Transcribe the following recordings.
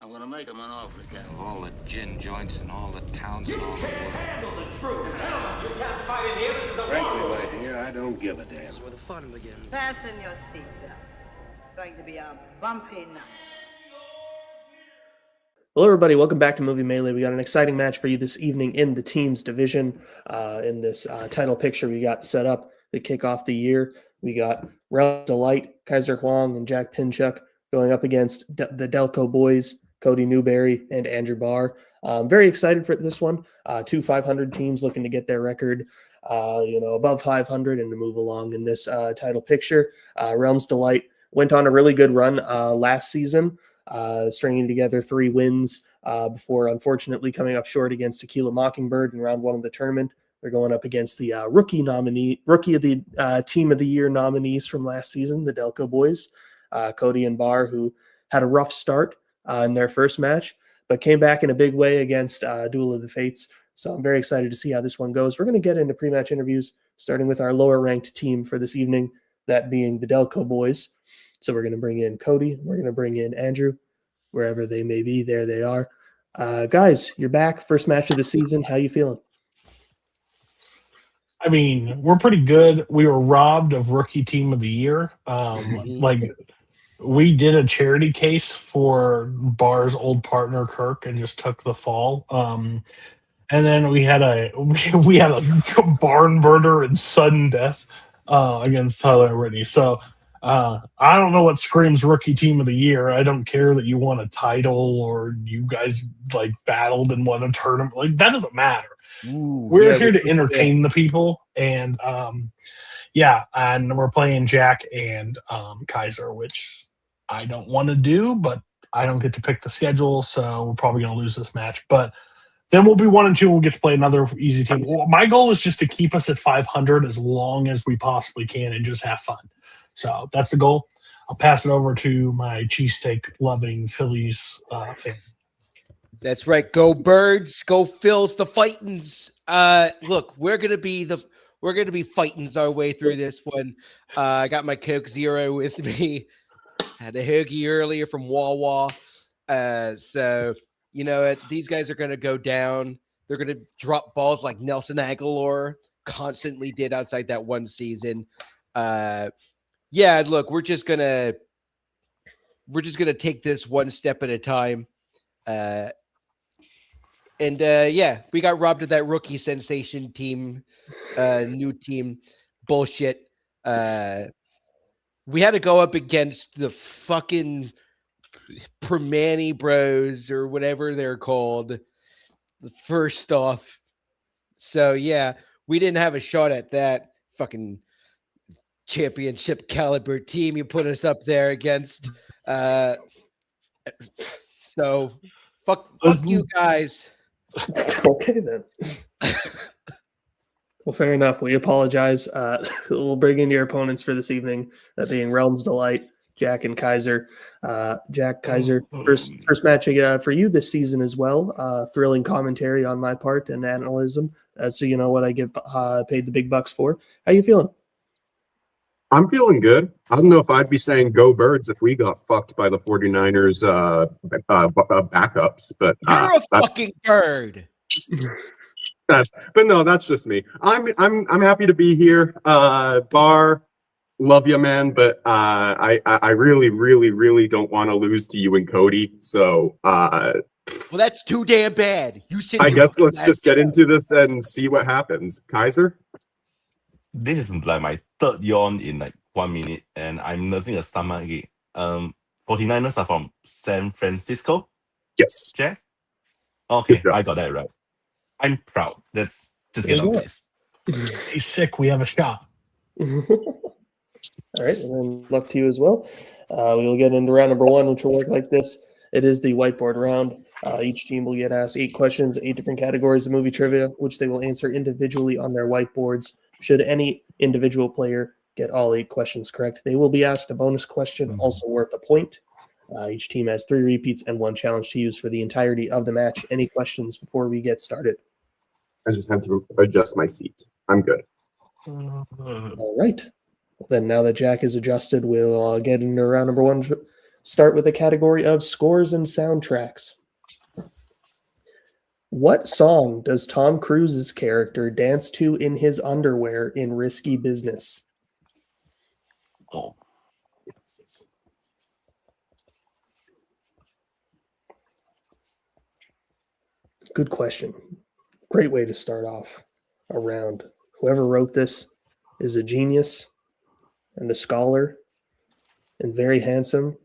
I'm gonna make him an offer again. Of all the gin joints and all the towns and all the world. Handle the truth. You can't fight in here. This is the Frankly, my dear, I don't give a damn. This is where the fun begins. Fasten your seatbelts. It's going to be a bumpy night. Hello, everybody. Welcome back to Movie Melee. We got an exciting match for you this evening in the teams division. In this title picture we got set up to kick off the year. We got Realm Delight, Kaiser Huang, and Jack Pinchuk going up against the Delco boys, Cody Newberry and Andrew Barr. I'm very excited for this one. Two 500 teams looking to get their record, above 500 and to move along in this title picture. Realms Delight went on a really good run last season, stringing together 3 wins before unfortunately coming up short against Tequila Mockingbird in round 1 of the tournament. They're going up against the rookie of the team of the year nominees from last season, the Delco boys, Cody and Barr, who had a rough start in their first match, but came back in a big way against Duel of the Fates. So I'm very excited to see how this one goes. We're going to get into pre-match interviews, starting with our lower-ranked team for this evening, that being the Delco boys. So we're going to bring in Cody. We're going to bring in Andrew, wherever they may be. There they are. Guys, you're back. First match of the season. How you feeling? I mean, we're pretty good. We were robbed of Rookie Team of the Year. We did a charity case for Barr's old partner Kirk and just took the fall. And then we had a barn burner and sudden death against Tyler and Whitney. So I don't know what screams Rookie Team of the Year. I don't care that you won a title or you guys battled and won a tournament. That doesn't matter. We're here to entertain the people, and and we're playing Jack and Kaiser, which I don't want to do, but I don't get to pick the schedule, so we're probably going to lose this match. But then we'll be 1-2, and we'll get to play another easy team. Well, my goal is just to keep us at 500 as long as we possibly can and just have fun. So that's the goal. I'll pass it over to my cheesesteak-loving Phillies fan. That's right. Go Birds. Go Phils. The Fightins. Look, we're gonna be Fightins our way through this one. I got my Coke Zero with me. Had a hoagie earlier from Wawa. So you know what? These guys are gonna go down. They're gonna drop balls like Nelson Aguilar constantly did outside that one season. Look, we're just gonna take this one step at a time. We got robbed of that rookie sensation team, new team bullshit. We had to go up against the fucking Permani Bros or whatever they're called. First off, so yeah, we didn't have a shot at that fucking championship caliber team you put us up there against. So fuck you guys. Okay, then. Well, fair enough. We apologize. We'll bring in your opponents for this evening, that being Realms Delight, Jack and Kaiser. Jack, Kaiser, first match for you this season as well. Thrilling commentary on my part and analysis. So you know what I get paid the big bucks for. How you feeling? I'm feeling good. I don't know if I'd be saying go Birds if we got fucked by the 49ers backups, but you're a fucking bird. But no, that's just me. I'm happy to be here. Barr, love you, man, but I really, really, really don't want to lose to you and Cody. So well, that's too damn bad. I guess let's just get into this and see what happens. Kaiser? This is my third yawn in 1 minute, and I'm nursing a stomachache. 49ers are from San Francisco? Yes. Jack? Okay, I got that right. I'm proud. Let's just get on this. He's sick. We have a shot. All right, and then luck to you as well. We will get into round number 1, which will work like this. It is the whiteboard round. Each team will get asked 8 questions, 8 different categories of movie trivia, which they will answer individually on their whiteboards. Should any individual player get all 8 questions correct, they will be asked a bonus question, also worth a point. Each team has 3 repeats and 1 challenge to use for the entirety of the match. Any questions before we get started? I just have to adjust my seat. I'm good. All right. Well, then now that Jack is adjusted, we'll get into round number 1. start with the category of scores and soundtracks. What song does Tom Cruise's character dance to in his underwear in Risky Business? Oh. Good question. Great way to start off a round. Whoever wrote this is a genius and a scholar and very handsome.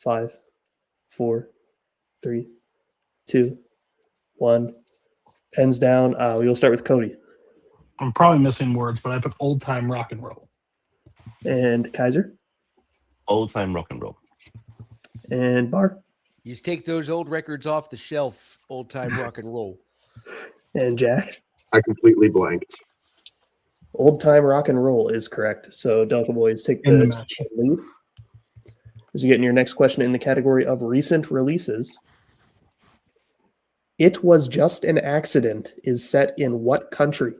5, 4, 3, 2, 1. Pens down. We'll start with Cody I'm probably missing words, but I put old time rock and roll. and Kaiser Old time rock and roll. and Bar You just take those old records off the shelf, old time rock and roll. and Jack. I completely blanked. Old time rock and roll is correct. So Delco boys take In the the match. lead. As we get in your next question in the category of recent releases. It Was Just an Accident is set in what country?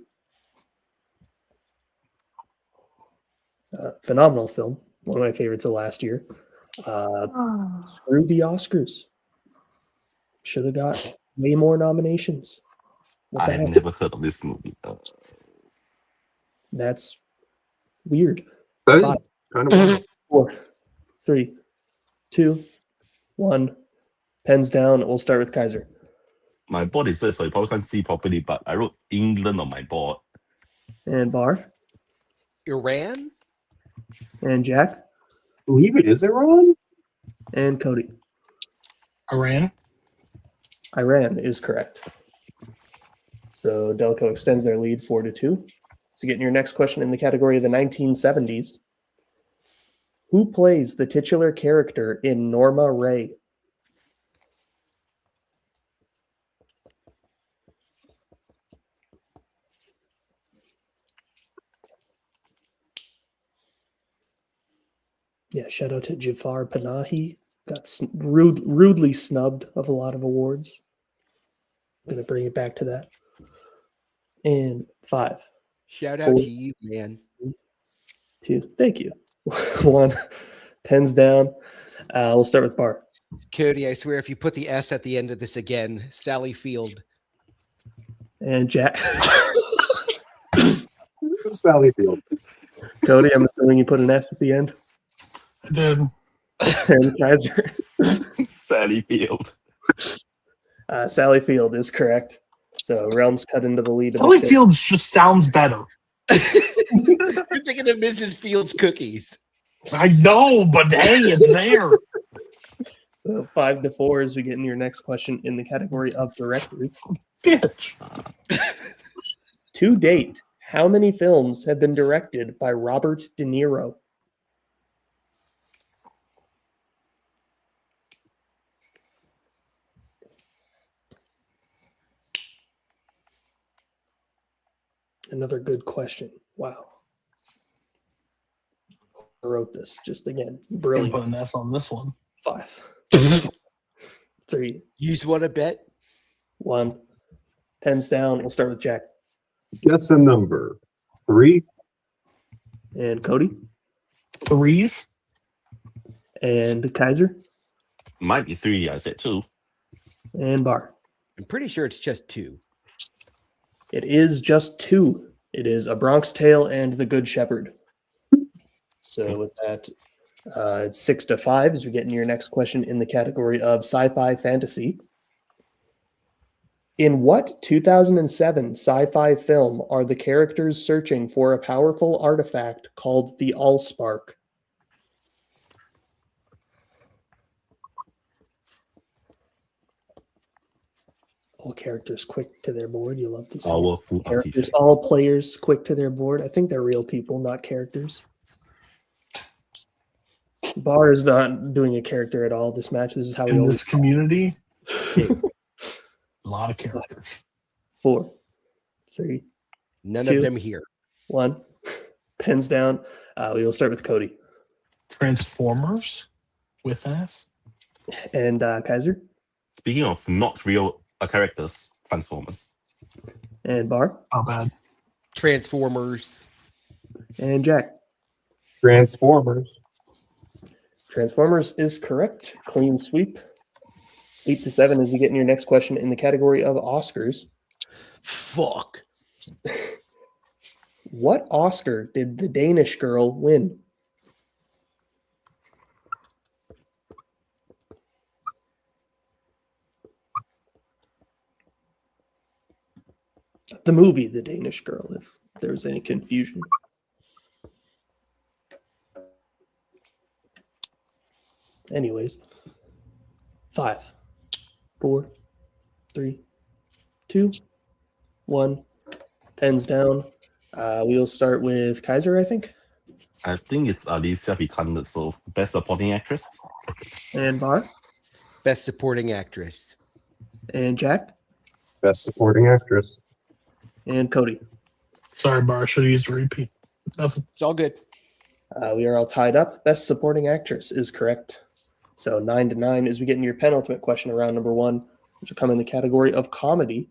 Phenomenal film. One of my favorites of last year. Screw the Oscars. Should have got way more nominations. What I the have heck? never heard of this movie. That's weird. That is 5, kind of wild. 4, 3, 2, 1. Pens down. We'll start with Kaiser. My board is there, so you probably can't see properly, but I wrote England on my board. And Bar. Iran? And Jack. I believe it is Iran. And Cody. Iran. Iran is correct. So Delco extends their lead 4-2. So getting your next question in the category of the 1970s. Who plays the titular character in Norma Ray? Yeah, shout out to Jafar Panahi. Got rudely snubbed of a lot of awards. I'm going to bring it back to that. And 5, Shout out to you, man. 2. Thank you. 1. Pens down. We'll start with Bar. Cody, I swear if you put the S at the end of this again, Sally Field. And Jack. Sally Field. Cody, I'm assuming you put an S at the end. I did. And Kaiser. Sally Field. Sally Field is correct. So Realms cut into the lead. Sally Fields just sounds better. You're thinking of Mrs. Fields cookies. I know, but hey, it's there. So 5-4 as we get into your next question in the category of directors. Bitch. To date, how many films have been directed by Robert De Niro? Another good question. Wow. I wrote this just again. Can't Brilliant. put an S on this one. 5, 3, You just want to bet? 1. Pens down. We'll start with Jack. Guess a number. 3. And Cody. 3s. And Kaiser. Might be 3, I said 2. And Bar. I'm pretty sure it's just 2. It is just 2. It is A Bronx Tale and The Good Shepherd. So with that, it's 6-5 as we get into your next question in the category of sci-fi fantasy. In what 2007 sci-fi film are the characters searching for a powerful artifact called the Allspark? All characters quick to their board. You love to see Powerful characters. artifact. All players quick to their board. I think they're real people, not characters. Bar is not doing a character at all this match. This is how we In always this community, a lot of characters. 4, 3, None 2. of them here. 1. Pens down. We will start with Cody Transformers with S. and Kaiser Speaking of not real characters, Transformers. and Bar How bad? Transformers. and Jack. Transformers. Transformers is correct. Clean sweep. 8-7 as we get in your next question in the category of Oscars. Fuck. What Oscar did The Danish Girl win? The movie The Danish Girl, if there was any confusion. Anyways, 5, 4, 3, 2, 1. Pens down. We'll start with Kaiser, I think. I think it's Alicia Vikander, so best supporting actress. And Bar. Best supporting actress. And Jack. Best supporting actress. And Cody. Sorry, Bar. I should have used a repeat. Nothing. It's all good. We are all tied up. Best supporting actress is correct. So 9-9 as we get into your penultimate question around number 1, which will come in the category of comedy.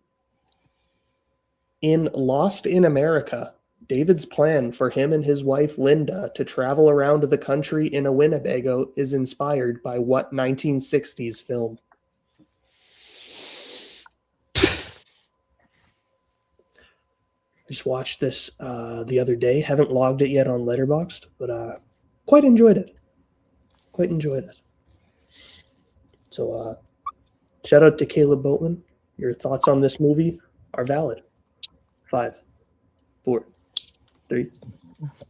In Lost in America, David's plan for him and his wife Linda to travel around the country in a Winnebago is inspired by what 1960s film? Just watched this the other day. Haven't logged it yet on Letterboxd, but quite enjoyed it. So shout out to Caleb Boatman. Your thoughts on this movie are valid. 5, 4, 3,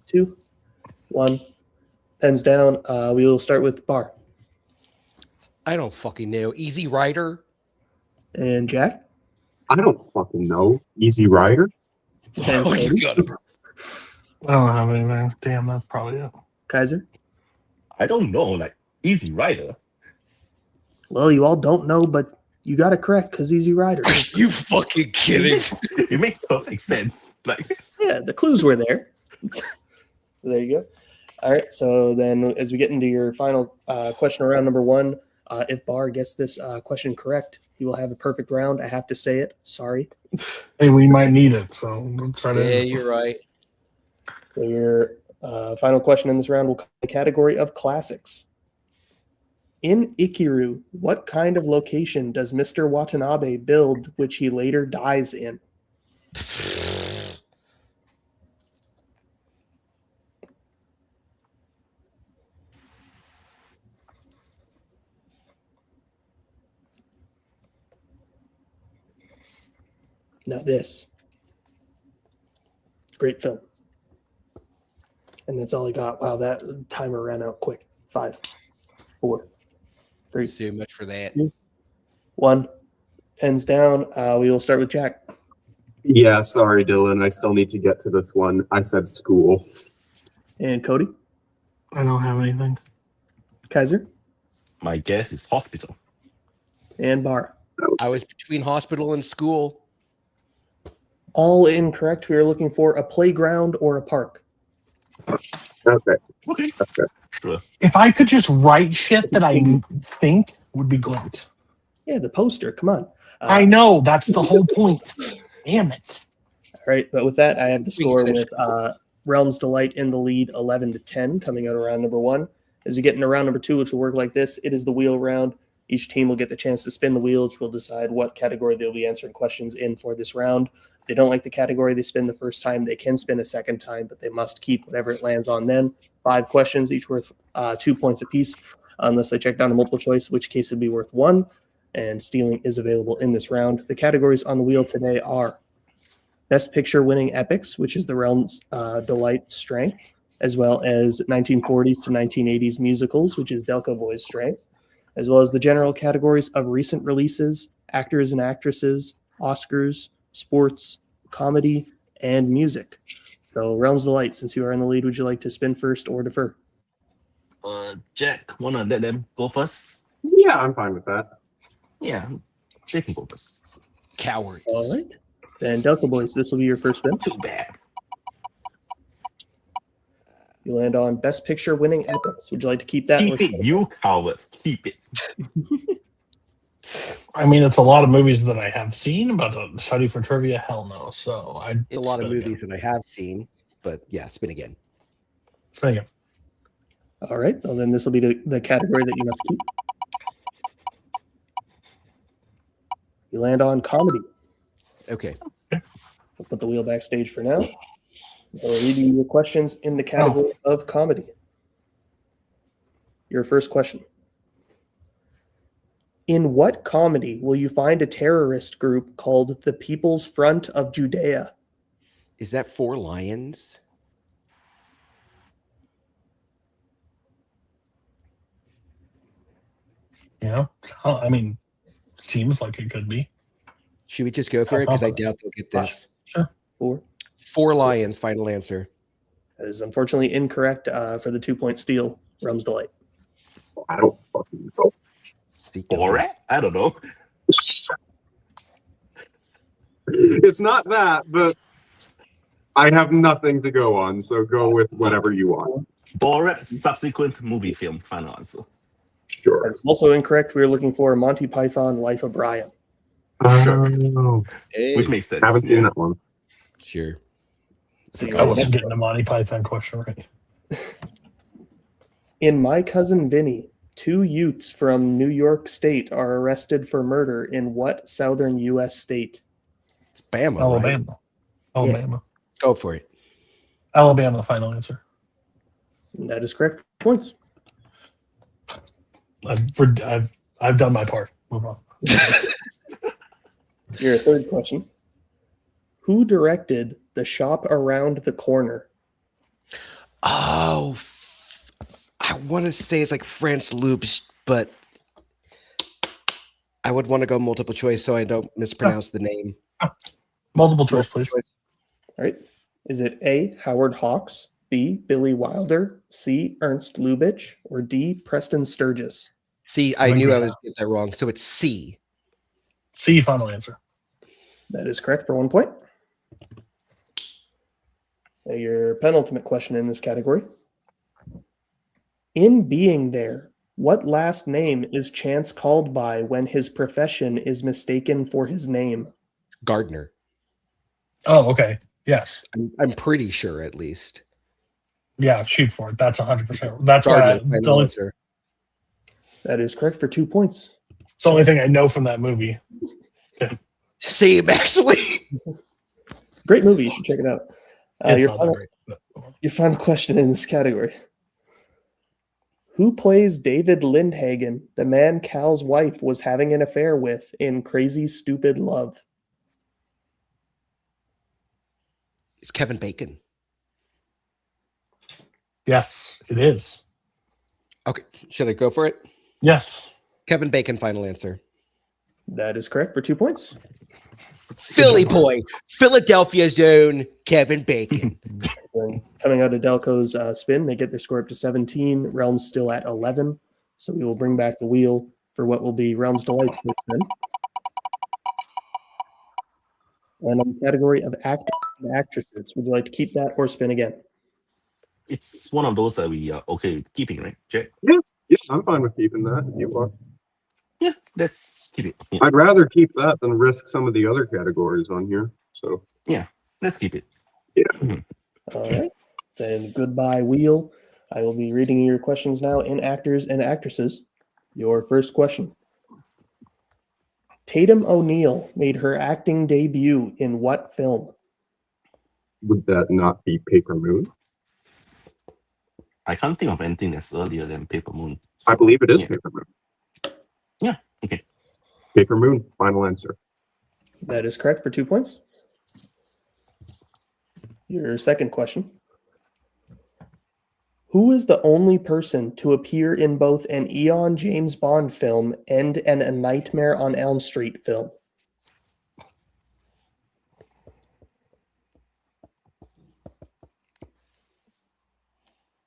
2, 1. Pens down. We will start with Bar. I don't fucking know. Easy Rider. And Jack. I don't fucking know. Easy Rider? And Oh, you Cody. got it. I don't have anything. Damn, that's probably it. Kaiser. I don't know, like Easy Rider. Well, you all don't know, but you got it correct because Easy Rider. You fucking kidding? It makes perfect sense. Like, Yeah, the clues were there. There you go. All right, so then as we get into your final question around number 1, if Bar gets this question correct, he will have a perfect round. I have to say it. Sorry. Hey, we might need it, so we'll try to. Yeah, you're right. So your final question in this round will come in the category of classics. In Ikiru, what kind of location does Mr. Watanabe build, which he later dies in? Now this. Great film. And that's all I got. Wow, that timer ran out quick. 5, 4, 3, So much for that. 1. Pens down. We will start with Jack. Yeah, sorry, Dylan. I still need to get to this one. I said school. And Cody. I don't have anything. Kaiser. my guess is hospital. And Bar. I was between hospital and school. All incorrect. We are looking for a playground or a park. Okay. Okay. Okay. Sure. If I could just write shit that I think would be great. Yeah, the poster. Come on. I know. That's the whole point. Damn it. All right, but with that, I have the score with Realms Delight in the lead 11-10 coming out around number 1. As we get into round number 2, which will work like this, it is the wheel round. Each team will get the chance to spin the wheel, which will decide what category they'll be answering questions in for this round. If they don't like the category they spin the first time, they can spin a second time, but they must keep whatever it lands on then. 5 questions, each worth 2 points apiece, unless they check down a multiple choice, in which case it'd be worth 1, and stealing is available in this round. The categories on the wheel today are Best Picture winning epics, which is the Realms Delight strength, as well as 1940s to 1980s musicals, which is Delco Boys strength, as well as the general categories of recent releases, actors and actresses, Oscars, sports, comedy, and music. So Realms Delight, since you are in the lead, would you like to spin first or defer? Jack, wanna let them go first? Yeah, I'm fine with that. Yeah, they can go first. Coward. All right. Then Delco Boys, this will be your first spin. Too bad. You land on Best Picture winning epics. Would you like to keep that? Keep it, you cowards. Keep it. I mean, it's a lot of movies that I have seen, but study for trivia, hell no. So I A lot of movies that I have seen, but yeah, spin again. Spin again. All right. Well, then this will be the category that you must keep. You land on comedy. Okay. We'll put the wheel backstage for now. I'll read you your questions in the category of comedy. Your first question. In what comedy will you find a terrorist group called the People's Front of Judea? Is that Four Lions? Yeah. I mean, seems like it could be. Should we just go for it? Because I doubt they'll get this. Sure. Four Lions, final answer. That is unfortunately incorrect for the 2-point steal. Rum's Delight. I don't fucking know. Borat? I don't know. It's not that, but I have nothing to go on, so go with whatever you want. Borat subsequent movie film. Final answer. Sure. That is also incorrect. We were looking for Monty Python, Life of Brian. Sure. Hey, Which makes sense. Haven't seen that one. sure. So I wasn't getting the Monty Python question right. In My Cousin Vinny, 2 Utes from New York State are arrested for murder in what southern U.S. state? It's Bama, right? Alabama. Alabama. Go for it. Alabama, final answer. And that is correct. Points. I've done my part. Move on. Your third question. Who directed The Shop Around the Corner? Oh, I want to say it's like France Loops, but I would want to go multiple choice so I don't mispronounce the name. Multiple choice, please. All right. Is it A, Howard Hawks, B, Billy Wilder, C, Ernst Lubitsch, or D, Preston Sturgis? See, I knew I would get that wrong. So it's C. C, final answer. That is correct for 1 point. Now your penultimate question in this category. In Being There, what last name is Chance called by when his profession is mistaken for his name? Gardner. Oh, okay. Yes. I'm pretty sure, at least. Yeah, shoot for it. That's 100%. That's Gardner, why final answer. That is correct for 2 points. it's the only thing I know from that movie. Okay. Same, actually. Great movie. You should check it out. It's Your not that final, great. but- your final question in this category. Who plays David Lindhagen, the man Cal's wife was having an affair with in Crazy Stupid Love? It's Kevin Bacon. Yes, it is. Okay, should I go for it? Yes. Kevin Bacon, final answer. That is correct for 2 points. Philly boy, Philadelphia's own Kevin Bacon. So coming out of Delco's spin, they get their score up to 17. Realms still at 11. So we will bring back the wheel for what will be Realms Delight's first spin. And on the category of actors and actresses, would you like to keep that or spin again? It's one of those that we are okay with keeping, right, Jack? Yeah, I'm fine with keeping that. If you are. Yeah, let's keep it. Yeah, I'd rather keep that than risk some of the other categories on here. So let's keep it. All right. Then goodbye, wheel. I will be reading your questions now in actors and actresses. Your first question. Tatum O'Neal made her acting debut in what film? would that not be Paper Moon? I can't think of anything that's earlier than Paper Moon. I believe it is yeah. Paper Moon. Yeah, okay. Paper Moon, final answer. That is correct for 2 points. Your second question. Who is the only person to appear in both an Eon James Bond film and A Nightmare on Elm Street film?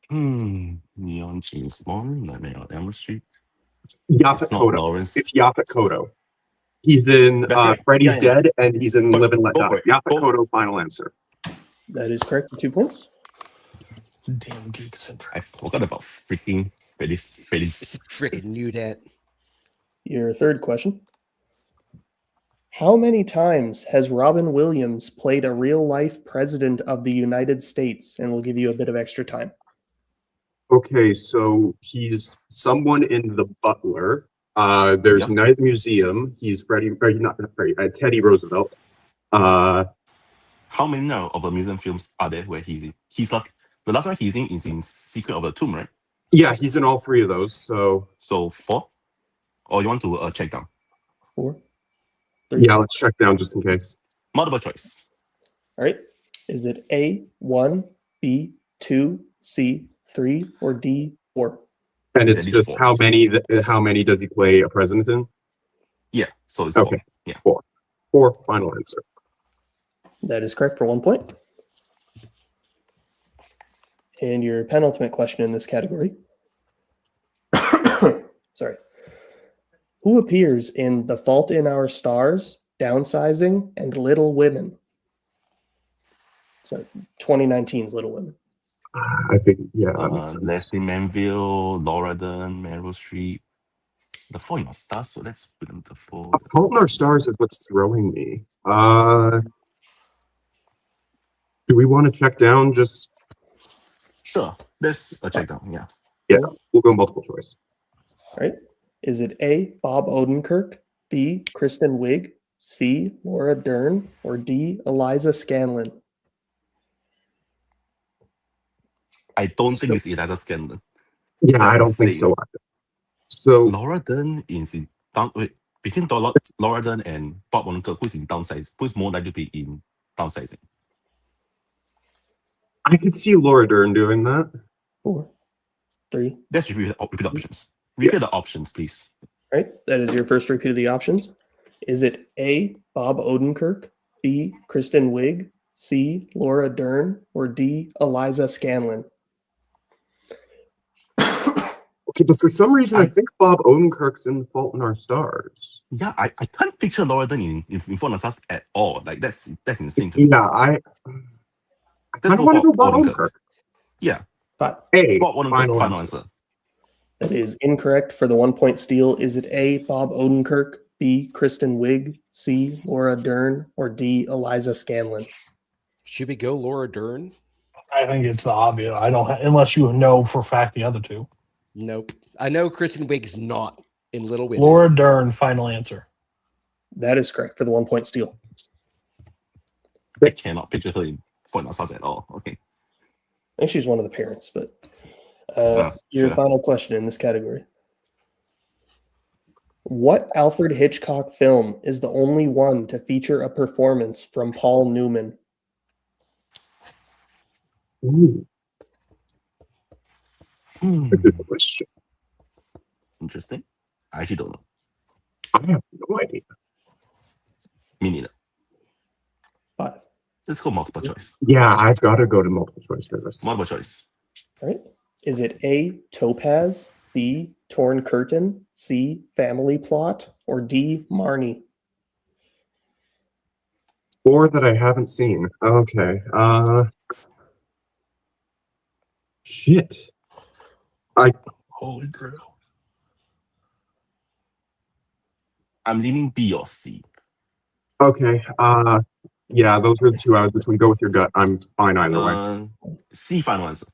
Neon James Bond, Nightmare on Elm Street. Yaphet It's not Kotto. Lawrence. It's Yaphet Kotto. He's in That's right. Freddy's Yeah, yeah. Dead, and he's in Go- Live and Let go Die. for it. Yaphet Go- Kotto, final answer. That is correct for 2 points. Damn geek centric. I forgot about freaking Freddy's. Freaking knew that. Your third question. How many times has Robin Williams played a real-life president of the United States? And we'll give you a bit of extra time. Okay, so he's someone in The Butler. There's Yep. Night at the Museum. He's not Freddie, Teddy Roosevelt. How many now of the museum films are there where he's in? He's like the last one he's in is in Secret of the Tomb, right? Yeah, he's in all three of those. So So 4? Or you want to check down? 4, 3. yeah, let's check down just in case. Multiple choice. All right. Is it A, 1, B, 2, C, 3, or D, 4? And It's it's at least just 4. how many does he play a president in? Yeah, so it's Okay. 4. Yeah. 4. 4, final answer. That is correct for 1 point. And your penultimate question in this category. Sorry. Who appears in The Fault in Our Stars, Downsizing, and Little Women? So 2019's Little Women. I think, yeah, that makes sense. Leslie Manville, Laura Dern, Meryl Streep. The 4 in our stars, so let's put them the 4. A Fault in Our Stars is what's throwing me. Do we want to check down just... Sure. Let's check down. Yeah. Yeah, we'll go multiple choice. All right. Is it A, Bob Odenkirk, B, Kristen Wiig, C, Laura Dern, or D, Eliza Scanlon? I don't think it's Eliza Scanlon. Yeah, That's I don't think insane. so either. So Laura Dern is in between Laura Dern and Bob Odenkirk, who's in downsize, who's more likely to be in downsizing. I could see Laura Dern doing that. 4, 3. Let's repeat the options. Repeat the options, please. All right. That is your first repeat of the options. Is it A, Bob Odenkirk, B, Kristen Wiig, C, Laura Dern, or D, Eliza Scanlon? Okay, but for some reason, I think Bob Odenkirk's in The Fault in Our Stars. Yeah, I can't picture Laura Dern in front of us at all. Like that's insane to me. Yeah, I Let's don't want to go Bob Odenkirk. Odenkirk. Yeah. 5. A, Bob Odenkirk, final final answer. answer. That is incorrect for the 1 point steal. Is it A, Bob Odenkirk, B, Kristen Wiig, C, Laura Dern, or D, Eliza Scanlon? Should we go Laura Dern? I think it's the obvious. I don't unless you know for a fact the other two. Nope. I know Kristen Wiig's not in Little Women. Laura Dern, final answer. That is correct for the 1 point steal. I cannot picture her in front of us at all. Okay. I think she's one of the parents, but your sure. final question in this category. What Alfred Hitchcock film is the only one to feature a performance from Paul Newman? Ooh, Hmm. a good question. Interesting. I actually don't know. I have no idea. Me neither. 5. Let's go multiple choice. Yeah, I've got to go to multiple choice for this. Multiple choice. All right. Is it A, Topaz, B, Torn Curtain, C, Family Plot, or D, Marnie? 4 that I haven't seen. Okay. Shit. Holy grail. I'm leaning B or C. Okay. Yeah, those were the 2 I was between. Go with your gut. I'm fine either way. C, final answer.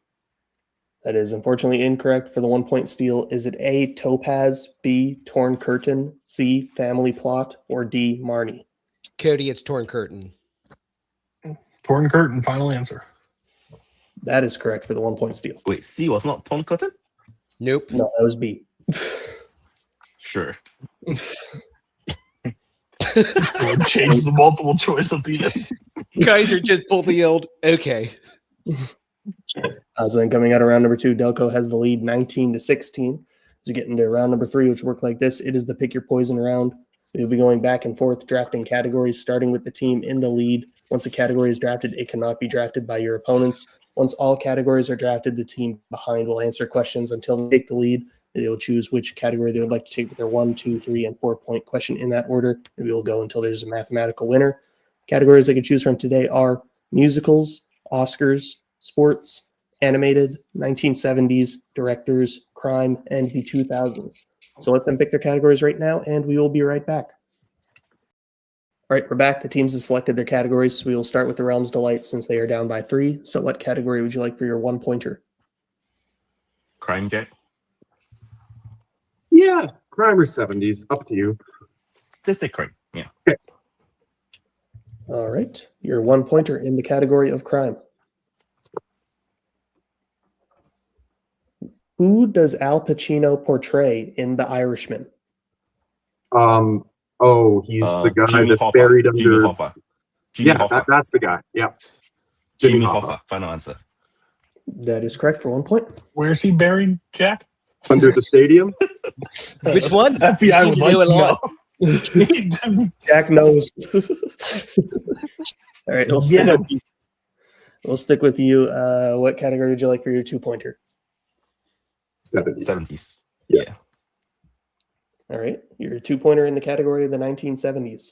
That is unfortunately incorrect for the 1 point steal. Is it A, Topaz, B, Torn Curtain, C, Family Plot, or D, Marnie? Cody, it's Torn Curtain. Torn Curtain, final answer. That is correct for the 1 point steal. Wait, C was not Torn Curtain? Nope. No, that was B. Sure. Change the multiple choice at the end. Guys are just pulled the old. Okay. So then coming out of round number 2, Delco has the lead 19-16. As we get into round number 3, which work like this, it is the pick your poison round. So you'll be going back and forth drafting categories, starting with the team in the lead. Once a category is drafted, it cannot be drafted by your opponents. Once all categories are drafted, the team behind will answer questions until they take the lead. They will choose which category they would like to take with their 1, 2, 3, and 4 point question in that order. And we will go until there's a mathematical winner. Categories they can choose from today are musicals, Oscars, sports, animated, 1970s, directors, crime, and the 2000s. So let them pick their categories right now, and we will be right back. All right, we're back. The teams have selected their categories. We will start with the Realm's Delight since they are down by 3. So what category would you like for your 1 pointer? crime, Jack? Yeah, crime or 70s, up to you. Let's say crime. Yeah. All right. Your 1 pointer in the category of crime. Who does Al Pacino portray in The Irishman? He's the guy Jimmy that's Hoffa. buried Jimmy under. Hoffa. Jimmy Yeah, Hoffa. that's the guy. Yeah, Jimmy Hoffa. Final answer. That is correct for 1 point. Where is he buried, Jack? under the stadium. Which one? FBI You would seem like know it to a lot. know. Jack knows. All right, we'll stick Get him. with you. We'll stick with you. What category would you like for your 2 pointer? 70s. 70s. Yeah. Yeah. All right, your 2 pointer in the category of the 1970s.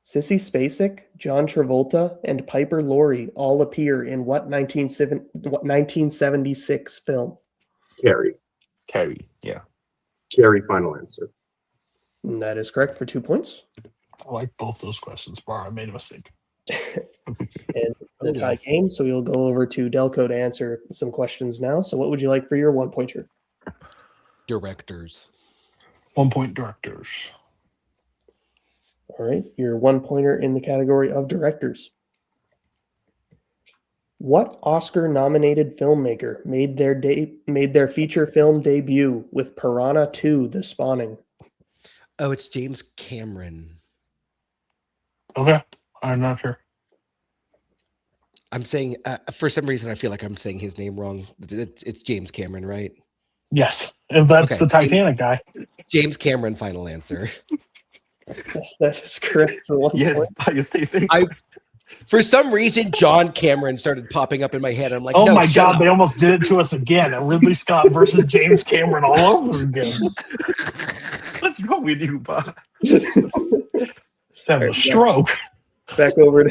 Sissy Spacek, John Travolta, and Piper Laurie all appear in what 1976 film? Carrie. Carrie. Yeah. Carrie, final answer. And that is correct for 2 points. I like both those questions, Bar. I made a mistake. And the tie game, so we'll go over to Delco to answer some questions now. So what would you like for your 1 pointer? Directors. 1 point directors. All right, your 1 pointer in the category of directors. What Oscar-nominated filmmaker made their feature film debut with Piranha 2: The Spawning? Oh, it's James Cameron. Okay. I'm not sure. I'm saying, for some reason, I feel like I'm saying his name wrong. It's James Cameron, right? Yes. If that's Okay. the Titanic guy. James Cameron, final answer. That is correct for 1 Yes, point. but you say same. For some reason, John Cameron started popping up in my head. I'm like, Oh no, my shut God, up. they almost did it to us again. Ridley Scott versus James Cameron all over again. What's wrong with you, Ba? He's having a stroke. Back over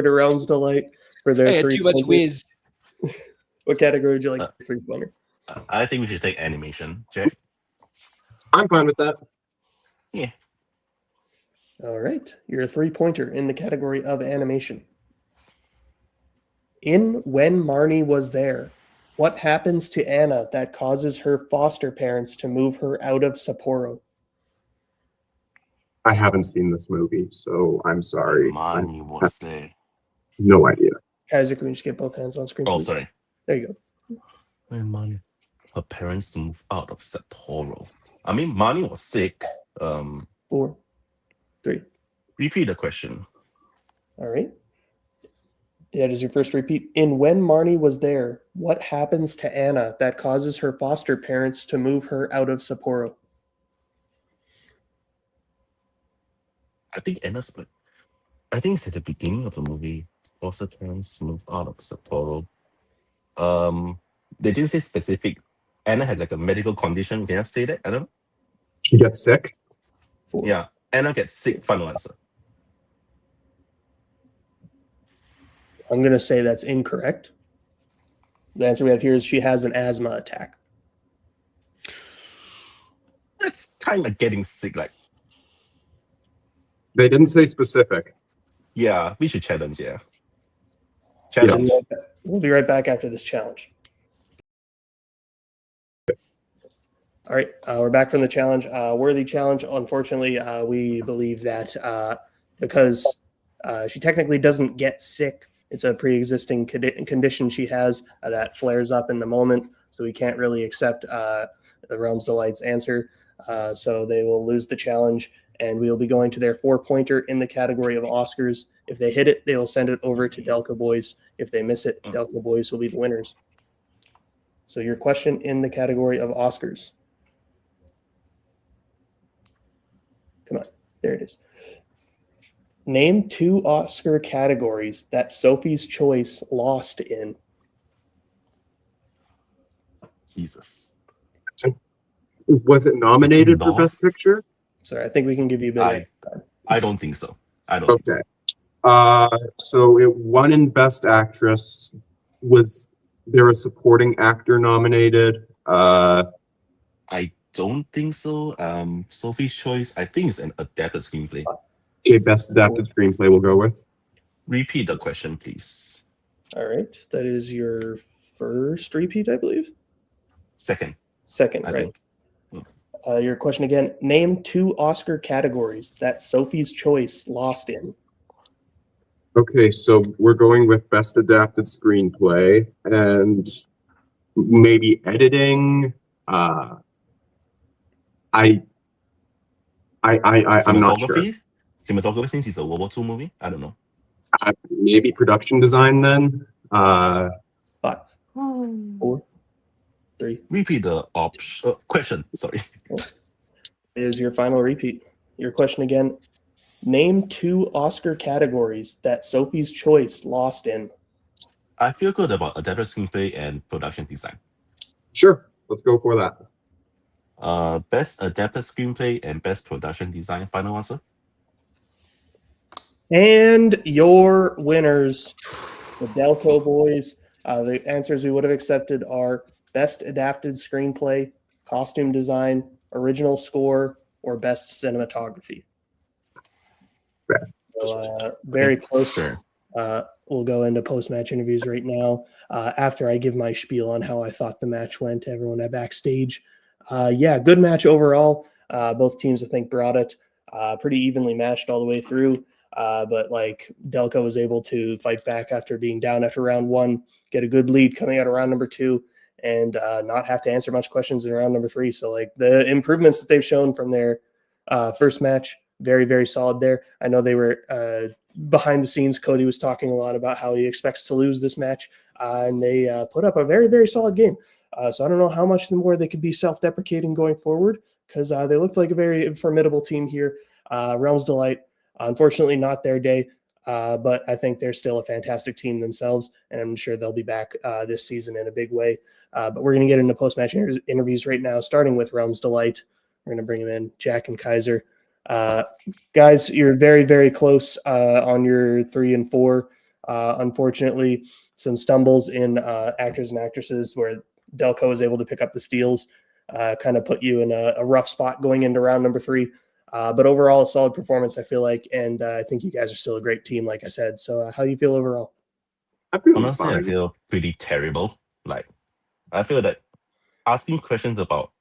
to Realms Delight for their I had 3 too much pointers. whiz. What category would you like for your pointer? I think we should take animation, Jack. I'm fine with that. Yeah. All right, you're a 3-pointer in the category of animation. In When Marnie Was There, what happens to Anna that causes her foster parents to move her out of Sapporo? I haven't seen this movie, so I'm sorry. Money was there. No idea. Kaiser, can we just get both hands on screen? Oh, please? sorry. There you go. When Money, her parents moved out of Sapporo. I mean, Money was sick. 4, 3. Repeat the question. All right. That is your first repeat. In When Marnie Was There, what happens to Anna that causes her foster parents to move her out of Sapporo? I think Anna's like, I think it's at the beginning of the movie. Foster parents moved out of Sapporo. They didn't say specific. Anna had like a medical condition. Can I say that? I don't know. She gets sick. 4. Yeah. Anna gets sick. Final answer. I'm going to say that's incorrect. The answer we have here is she has an asthma attack. That's kind of getting sick. Like, They didn't say specific. yeah, we should challenge. Yeah. Challenge. We'll be right back after this challenge. All right, we're back from the challenge. Worthy challenge. Unfortunately, we believe that because she technically doesn't get sick, it's a pre-existing condition she has that flares up in the moment, so we can't really accept the Realms Delight's answer. So they will lose the challenge, and we will be going to their 4-pointer in the category of Oscars. If they hit it, they will send it over to Delco Boys. If they miss it, Delco Boys will be the winners. So your question in the category of Oscars. Come on, there it is. Name 2 Oscar categories that Sophie's Choice lost in. Jesus. Was it nominated for Best Lost? Picture? Sorry, I think we can give you a bit of time. I don't think so. I don't think Okay. so. So it won in Best Actress. Was there a supporting actor nominated? I don't think so. Sophie's Choice, I think it's an adapted screenplay. Okay, Best Adapted Screenplay we'll go with. Repeat the question, please. All right, that is your first repeat, I believe. Second, Second, I right? think. Your question again. Name 2 Oscar categories that Sophie's Choice lost in. Okay, so we're going with best adapted screenplay and maybe editing. I'm not sure. Cinematography, since it's a World War II movie. I don't know. Maybe production design then. 5, 4, 3. Repeat the question. Sorry. Is your final repeat. Your question again. Name 2 Oscar categories that Sophie's Choice lost in. I feel good about adapted screenplay and production design. Sure, let's go for that. Best adapted screenplay and best production design. Final answer. And your winners, the Delco boys. The answers we would have accepted are best adapted screenplay, costume design, original score, or best cinematography. So, very close. Sure. We'll go into post-match interviews right now. After I give my spiel on how I thought the match went to everyone at backstage. Good match overall. Both teams, I think, brought it pretty evenly matched all the way through. But like Delco was able to fight back after being down after round 1, get a good lead coming out of round number 2, and not have to answer much questions in round number 3. So like the improvements that they've shown from their first match, very, very solid there. I know they were behind the scenes. Cody was talking a lot about how he expects to lose this match, and they put up a very, very solid game. So I don't know how much more they could be self-deprecating going forward, because they looked like a very formidable team here. Realms Delight, unfortunately not their day, but I think they're still a fantastic team themselves, and I'm sure they'll be back this season in a big way. But we're going to get into post-match interviews right now, starting with Realms Delight. We're going to bring them in, Jack and Kaiser. Guys, you're very, very close on your 3 and 4. Unfortunately, some stumbles in actors and actresses where Delco was able to pick up the steals, kind of put you in a rough spot going into round number 3. But overall, a solid performance, I feel like, and I think you guys are still a great team, like I said. So how do you feel overall? I feel Honestly, fine. I feel pretty terrible. Like, I feel that asking questions about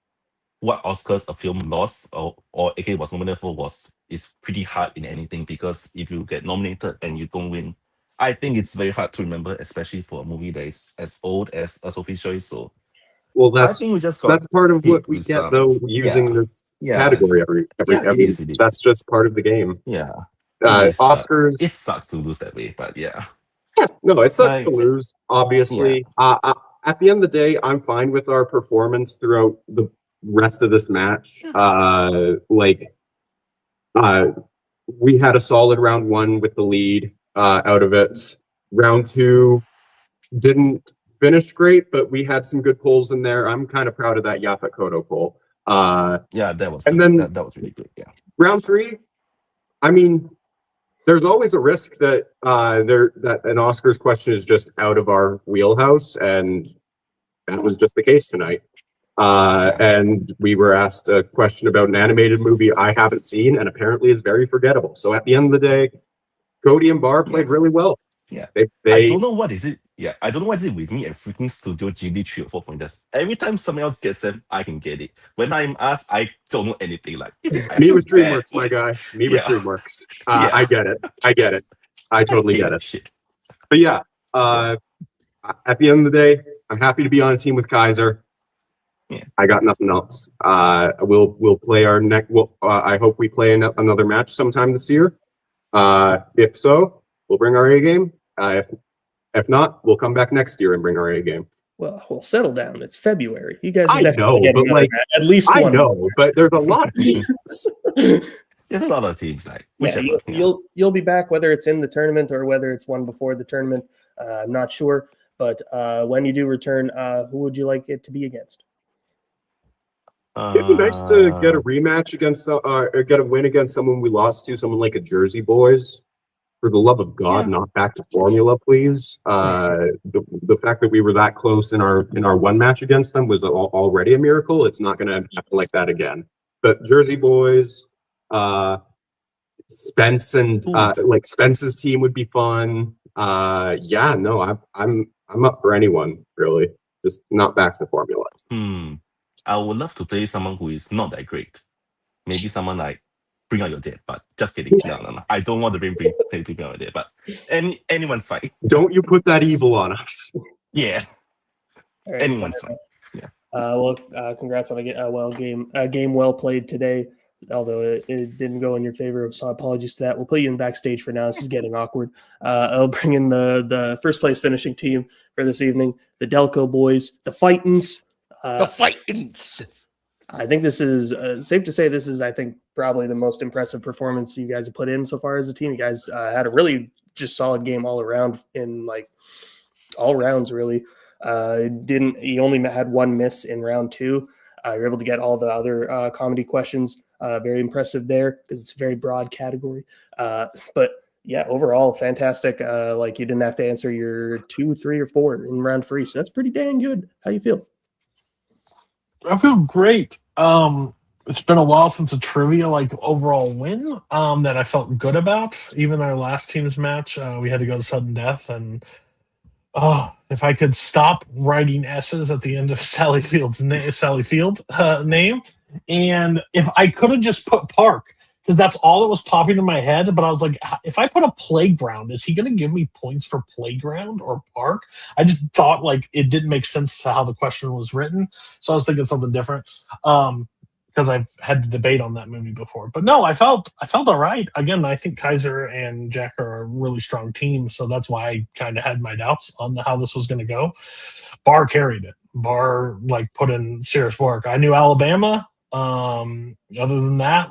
what Oscars a film lost or aka was nominated for is pretty hard in anything, because if you get nominated and you don't win, I think it's very hard to remember, especially for a movie that is as old as A Sophie's Choice. So Well, I think we just got that's part of what hit we with get though using this category every it is. that's just part of the game. Yeah, it is. Oscars. It sucks to lose that way, but yeah. No, it sucks to Like, lose, obviously. At the end of the day, I'm fine with our performance throughout the rest of this match. We had a solid round 1 with the lead out of it. Round 2 didn't finish great, but we had some good pulls in there. I'm kind of proud of that Yaphet Koto pull. Yeah, that was and then that was really good. Yeah. Round 3, I mean, there's always a risk that that an Oscars question is just out of our wheelhouse, and that was just the case tonight. And we were asked a question about an animated movie I haven't seen, and apparently is very forgettable. So at the end of the day, Cody and Barr played really well. Yeah. They I don't know what is it. Yeah, I don't know what is it with me and freaking Studio Ghibli 3 or 4 pointers. Every time someone else gets them, I can get it. When I'm asked, I don't know anything. Like, I me feel with bad DreamWorks, for my it. guy. Me with DreamWorks. Yeah. I get it. I totally hate get that it. shit. But yeah, at the end of the day, I'm happy to be on a team with Kaiser. Yeah. I got nothing else. We'll play our next. I hope we play another match sometime this year. If so, we'll bring our A game. If not, we'll come back next year and bring our A game. Well, we'll settle down. It's February. You guys are I definitely know, getting but like at least I one. know, but there's a lot of teams. There's a lot of teams, like Yeah, whichever. you'll be back, whether it's in the tournament or whether it's one before the tournament. I'm not sure, but when you do return, who would you like it to be against? It'd be nice to get a rematch against, or get a win against someone we lost to, someone like a Jersey Boys. For the love of God, not back to formula, please. The fact that we were that close in our one match against them was already a miracle. It's not going to happen like that again. But Jersey Boys, Spence and like Spence's team would be fun. I'm I'm up for anyone, really. Just not back to Formula. I would love to play someone who is not that great. Maybe someone like Bring Out Your Dead, but just kidding. No. I don't want to play Bring Out Your Dead, but anyone's fine. Don't you put that evil on us. Yeah, All right, anyone's fine. Yeah. Congrats on a game well played today. Although it didn't go in your favor, so apologies to that. We'll put you in backstage for now. This is getting awkward. I'll bring in the first place finishing team for this evening, the Delco boys, the Fightins. The Fightins. I think this is safe to say this is, I think, probably the most impressive performance you guys have put in so far as a team. You guys had a really just solid game all around in like all rounds, really. You only had one miss in round 2. You're able to get all the other comedy questions. Very impressive there because it's a very broad category. But yeah, overall, fantastic. Like you didn't have to answer your 2, 3, or 4 in round 3. So that's pretty dang good. How you feel? I feel great. It's been a while since a trivia overall win that I felt good about. Even our last team's match, we had to go to sudden death, and if I could stop writing S's at the end of Sally Field name, and if I could have just put Park, because that's all that was popping in my head. But I was like, if I put a playground, is he going to give me points for playground or park? I just thought it didn't make sense to how the question was written, so I was thinking something different. Because I've had to debate on that movie before. But no, I felt all right. Again, I think Kaiser and Jack are a really strong team, so that's why I kind of had my doubts on how this was going to go. Bar carried it. Bar put in serious work. I knew Alabama. Other than that,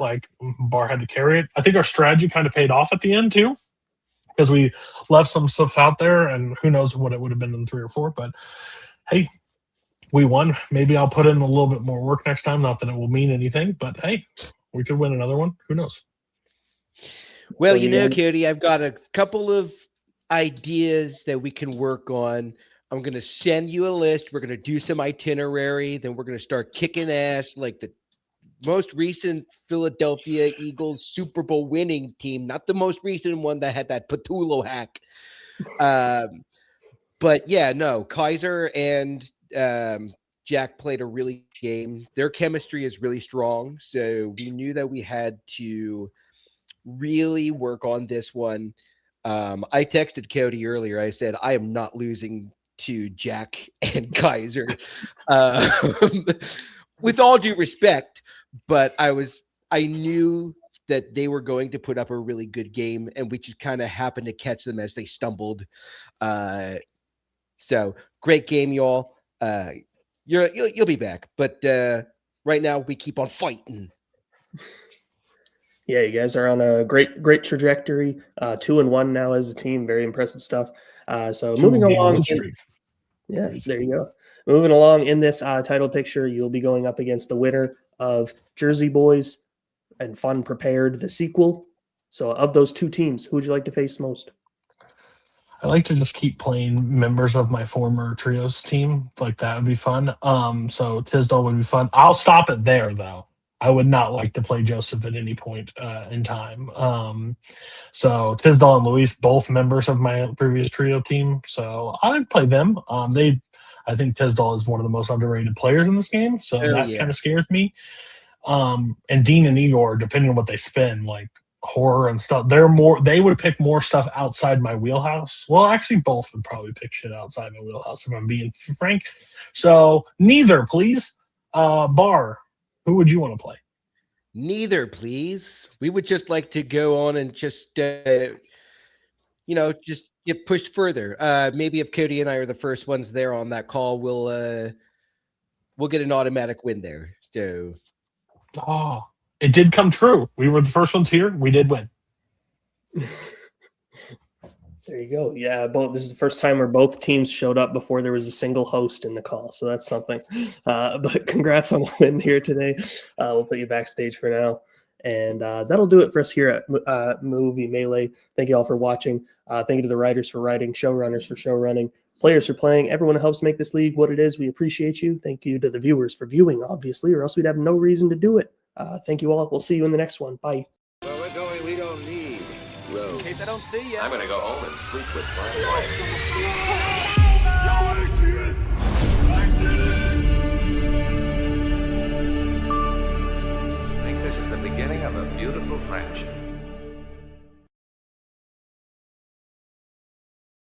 Bar had to carry it. I think our strategy kind of paid off at the end too, because we left some stuff out there, and who knows what it would have been in 3 or 4. But hey, we won. Maybe I'll put in a little bit more work next time. Not that it will mean anything, but hey, we could win another one. Who knows? Well, Cody, I've got a couple of ideas that we can work on. I'm going to send you a list. We're going to do some itinerary. Then we're going to start kicking ass like the most recent Philadelphia Eagles Super Bowl winning team, not the most recent one that had that Patulo hack. But yeah, no, Kaiser and Jack played a really good game. Their chemistry is really strong, so we knew that we had to really work on this one. I texted Cody earlier. I said, I am not losing to Jack and Kaiser. With all due respect, but I knew that they were going to put up a really good game, and we just kind of happened to catch them as they stumbled. So great game, y'all. You'll be back, but right now we keep on fighting. Yeah, you guys are on a great trajectory. 2-1 now as a team. Very impressive stuff. So moving along. Yeah, there you go. Moving along in this title picture, you'll be going up against the winner of Jersey Boys and Fun Prepared, the sequel. So of those two teams, who would you like to face most? I like to just keep playing members of my former trios team. That would be fun. So Tisdall would be fun. I'll stop it there, though. I would not like to play Joseph at any point in time. So Tisdall and Luis, both members of my previous trio team. So I'd play them. I think Tisdall is one of the most underrated players in this game. So that kind of scares me. And Dean and Igor, depending on what they spend, horror and stuff, they would pick more stuff outside my wheelhouse. Well, actually both would probably pick shit outside my wheelhouse if I'm being frank. So neither, please. Bar, who would you want to play? Neither, please. We would just like to go on and just just get pushed further. Maybe if Cody and I are the first ones there on that call, we'll get an automatic win there. So it did come true. We were the first ones here. We did win. There you go. Yeah, this is the first time where both teams showed up before there was a single host in the call. So that's something. But congrats on the win here today. We'll put you backstage for now. And that'll do it for us here at Movie Melee. Thank you all for watching. Thank you to the writers for writing, showrunners for showrunning, players for playing, everyone who helps make this league what it is. We appreciate you. Thank you to the viewers for viewing, obviously, or else we'd have no reason to do it. Thank you all. We'll see you in the next one. Bye. Where we're going, we don't need roads. In case I don't see you. I'm gonna go home and sleep with my wife. a beautiful friendship.